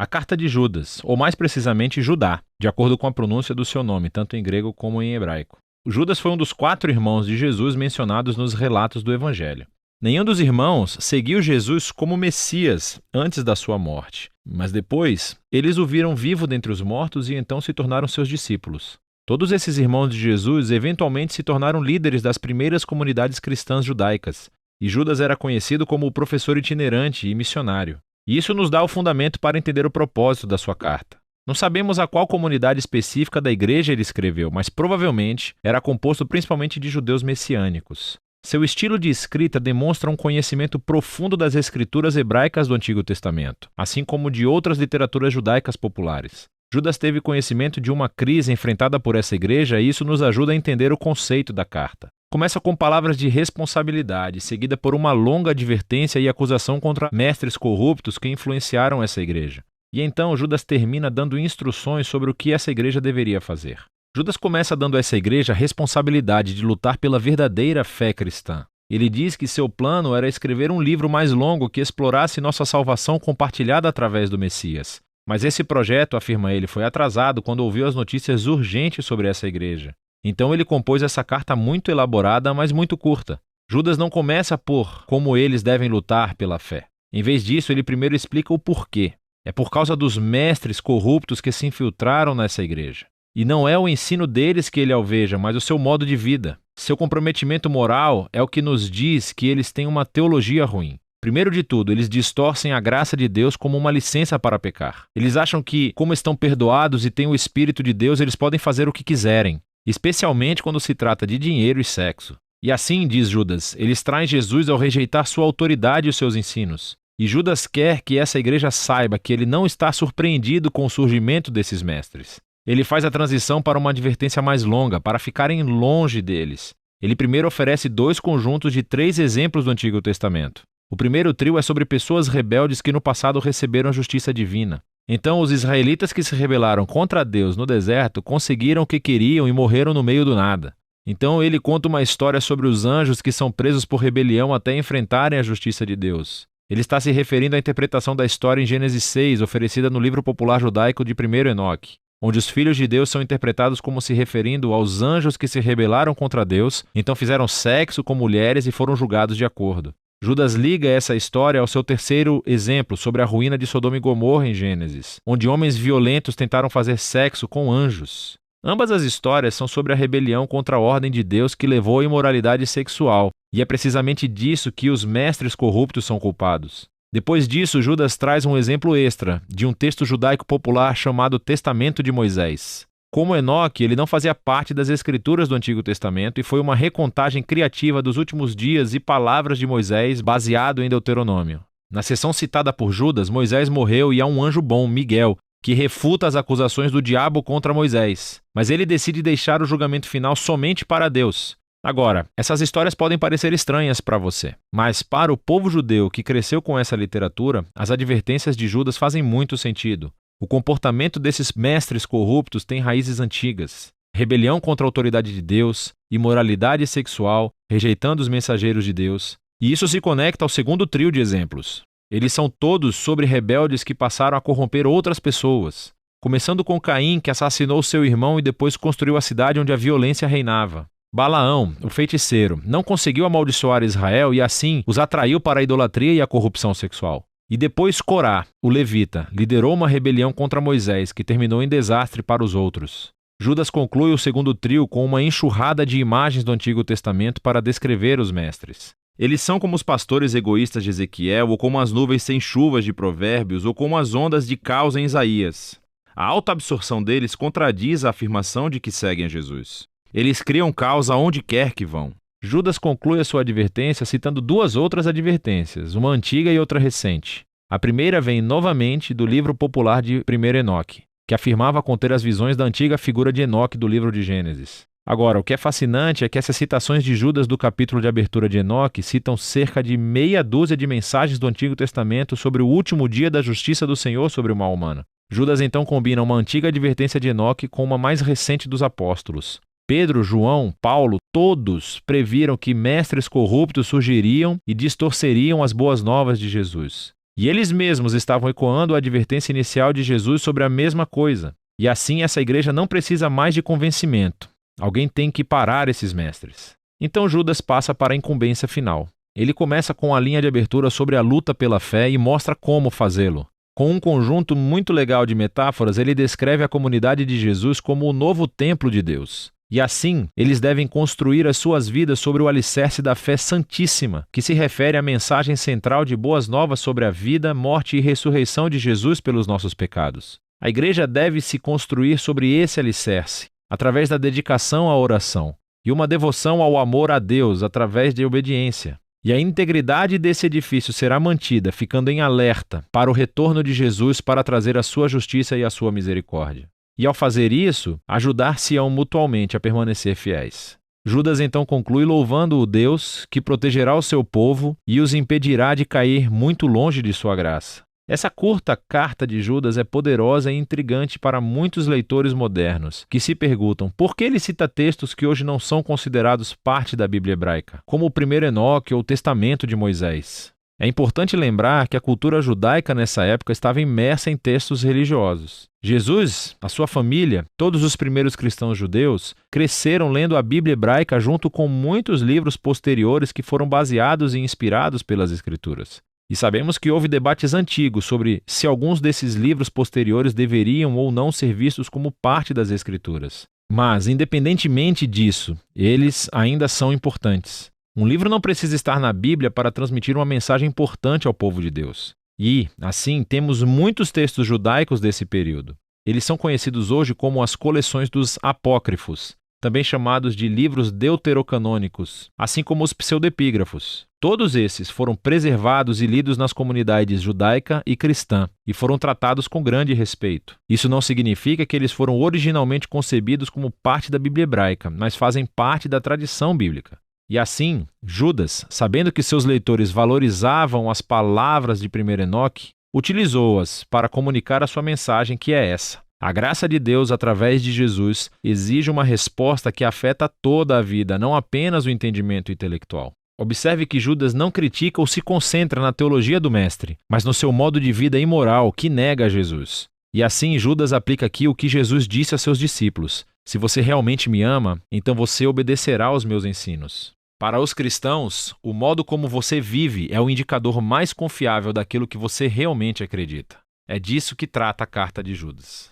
A carta de Judas, ou mais precisamente Judá, de acordo com a pronúncia do seu nome, tanto em grego como em hebraico. Judas foi um dos 4 irmãos de Jesus mencionados nos relatos do Evangelho. Nenhum dos irmãos seguiu Jesus como Messias antes da sua morte, mas depois eles o viram vivo dentre os mortos e então se tornaram seus discípulos. Todos esses irmãos de Jesus eventualmente se tornaram líderes das primeiras comunidades cristãs judaicas, e Judas era conhecido como o professor itinerante e missionário. E isso nos dá o fundamento para entender o propósito da sua carta. Não sabemos a qual comunidade específica da igreja ele escreveu, mas provavelmente era composto principalmente de judeus messiânicos. Seu estilo de escrita demonstra um conhecimento profundo das escrituras hebraicas do Antigo Testamento, assim como de outras literaturas judaicas populares. Judas teve conhecimento de uma crise enfrentada por essa igreja e isso nos ajuda a entender o conceito da carta. Começa com palavras de responsabilidade, seguida por uma longa advertência e acusação contra mestres corruptos que influenciaram essa igreja. E então Judas termina dando instruções sobre o que essa igreja deveria fazer. Judas começa dando a essa igreja a responsabilidade de lutar pela verdadeira fé cristã. Ele diz que seu plano era escrever um livro mais longo que explorasse nossa salvação compartilhada através do Messias. Mas esse projeto, afirma ele, foi atrasado quando ouviu as notícias urgentes sobre essa igreja. Então ele compôs essa carta muito elaborada, mas muito curta. Judas não começa por como eles devem lutar pela fé. Em vez disso, ele primeiro explica o porquê. É por causa dos mestres corruptos que se infiltraram nessa igreja. E não é o ensino deles que ele alveja, mas o seu modo de vida. Seu comprometimento moral é o que nos diz que eles têm uma teologia ruim. Primeiro de tudo, eles distorcem a graça de Deus como uma licença para pecar. Eles acham que, como estão perdoados e têm o Espírito de Deus, eles podem fazer o que quiserem, especialmente quando se trata de dinheiro e sexo. E assim, diz Judas, eles traem Jesus ao rejeitar sua autoridade e os seus ensinos. E Judas quer que essa igreja saiba que ele não está surpreendido com o surgimento desses mestres. Ele faz a transição para uma advertência mais longa, para ficarem longe deles. Ele primeiro oferece 2 conjuntos de 3 exemplos do Antigo Testamento. O primeiro trio é sobre pessoas rebeldes que no passado receberam a justiça divina. Então, os israelitas que se rebelaram contra Deus no deserto conseguiram o que queriam e morreram no meio do nada. Então, ele conta uma história sobre os anjos que são presos por rebelião até enfrentarem a justiça de Deus. Ele está se referindo à interpretação da história em Gênesis 6, oferecida no livro popular judaico de 1º Enoque, onde os filhos de Deus são interpretados como se referindo aos anjos que se rebelaram contra Deus, então fizeram sexo com mulheres e foram julgados de acordo. Judas liga essa história ao seu terceiro exemplo sobre a ruína de Sodoma e Gomorra em Gênesis, onde homens violentos tentaram fazer sexo com anjos. Ambas as histórias são sobre a rebelião contra a ordem de Deus que levou à imoralidade sexual, e é precisamente disso que os mestres corruptos são culpados. Depois disso, Judas traz um exemplo extra de um texto judaico popular chamado Testamento de Moisés. Como Enoque, ele não fazia parte das escrituras do Antigo Testamento e foi uma recontagem criativa dos últimos dias e palavras de Moisés baseado em Deuteronômio. Na seção citada por Judas, Moisés morreu e há um anjo bom, Miguel, que refuta as acusações do diabo contra Moisés. Mas ele decide deixar o julgamento final somente para Deus. Agora, essas histórias podem parecer estranhas para você, mas para o povo judeu que cresceu com essa literatura, as advertências de Judas fazem muito sentido. O comportamento desses mestres corruptos tem raízes antigas. Rebelião contra a autoridade de Deus, imoralidade sexual, rejeitando os mensageiros de Deus. E isso se conecta ao segundo trio de exemplos. Eles são todos sobre rebeldes que passaram a corromper outras pessoas. Começando com Caim, que assassinou seu irmão e depois construiu a cidade onde a violência reinava. Balaão, o feiticeiro, não conseguiu amaldiçoar Israel e assim os atraiu para a idolatria e a corrupção sexual. E depois Corá, o levita, liderou uma rebelião contra Moisés que terminou em desastre para os outros. Judas conclui o segundo trio com uma enxurrada de imagens do Antigo Testamento para descrever os mestres. Eles são como os pastores egoístas de Ezequiel, ou como as nuvens sem chuvas de Provérbios, ou como as ondas de caos em Isaías. A alta absorção deles contradiz a afirmação de que seguem a Jesus. Eles criam caos aonde quer que vão. Judas conclui a sua advertência citando 2 outras advertências, uma antiga e outra recente. A primeira vem novamente do livro popular de 1º Enoque, que afirmava conter as visões da antiga figura de Enoque do livro de Gênesis. Agora, o que é fascinante é que essas citações de Judas do capítulo de abertura de Enoque citam cerca de meia dúzia de mensagens do Antigo Testamento sobre o último dia da justiça do Senhor sobre o mal humano. Judas então combina uma antiga advertência de Enoque com uma mais recente dos apóstolos. Pedro, João, Paulo, todos previram que mestres corruptos surgiriam e distorceriam as boas novas de Jesus. E eles mesmos estavam ecoando a advertência inicial de Jesus sobre a mesma coisa. E assim essa igreja não precisa mais de convencimento. Alguém tem que parar esses mestres. Então Judas passa para a incumbência final. Ele começa com a linha de abertura sobre a luta pela fé e mostra como fazê-lo. Com um conjunto muito legal de metáforas, ele descreve a comunidade de Jesus como o novo templo de Deus. E assim, eles devem construir as suas vidas sobre o alicerce da fé santíssima, que se refere à mensagem central de boas novas sobre a vida, morte e ressurreição de Jesus pelos nossos pecados. A igreja deve se construir sobre esse alicerce, através da dedicação à oração, e uma devoção ao amor a Deus através de obediência. E a integridade desse edifício será mantida, ficando em alerta para o retorno de Jesus para trazer a sua justiça e a sua misericórdia. E ao fazer isso, ajudar-se-ão mutualmente a permanecer fiéis. Judas então conclui louvando o Deus que protegerá o seu povo e os impedirá de cair muito longe de sua graça. Essa curta carta de Judas é poderosa e intrigante para muitos leitores modernos, que se perguntam por que ele cita textos que hoje não são considerados parte da Bíblia hebraica, como o primeiro Enoque ou o Testamento de Moisés. É importante lembrar que a cultura judaica nessa época estava imersa em textos religiosos. Jesus, a sua família, todos os primeiros cristãos judeus, cresceram lendo a Bíblia hebraica junto com muitos livros posteriores que foram baseados e inspirados pelas Escrituras. E sabemos que houve debates antigos sobre se alguns desses livros posteriores deveriam ou não ser vistos como parte das Escrituras. Mas, independentemente disso, eles ainda são importantes. Um livro não precisa estar na Bíblia para transmitir uma mensagem importante ao povo de Deus. E, assim, temos muitos textos judaicos desse período. Eles são conhecidos hoje como as coleções dos apócrifos, também chamados de livros deuterocanônicos, assim como os pseudepígrafos. Todos esses foram preservados e lidos nas comunidades judaica e cristã, e foram tratados com grande respeito. Isso não significa que eles foram originalmente concebidos como parte da Bíblia hebraica, mas fazem parte da tradição bíblica. E assim, Judas, sabendo que seus leitores valorizavam as palavras de 1 Enoque, utilizou-as para comunicar a sua mensagem, que é essa. A graça de Deus, através de Jesus, exige uma resposta que afeta toda a vida, não apenas o entendimento intelectual. Observe que Judas não critica ou se concentra na teologia do mestre, mas no seu modo de vida imoral que nega a Jesus. E assim Judas aplica aqui o que Jesus disse a seus discípulos: se você realmente me ama, então você obedecerá aos meus ensinos. Para os cristãos, o modo como você vive é o indicador mais confiável daquilo que você realmente acredita. É disso que trata a carta de Judas.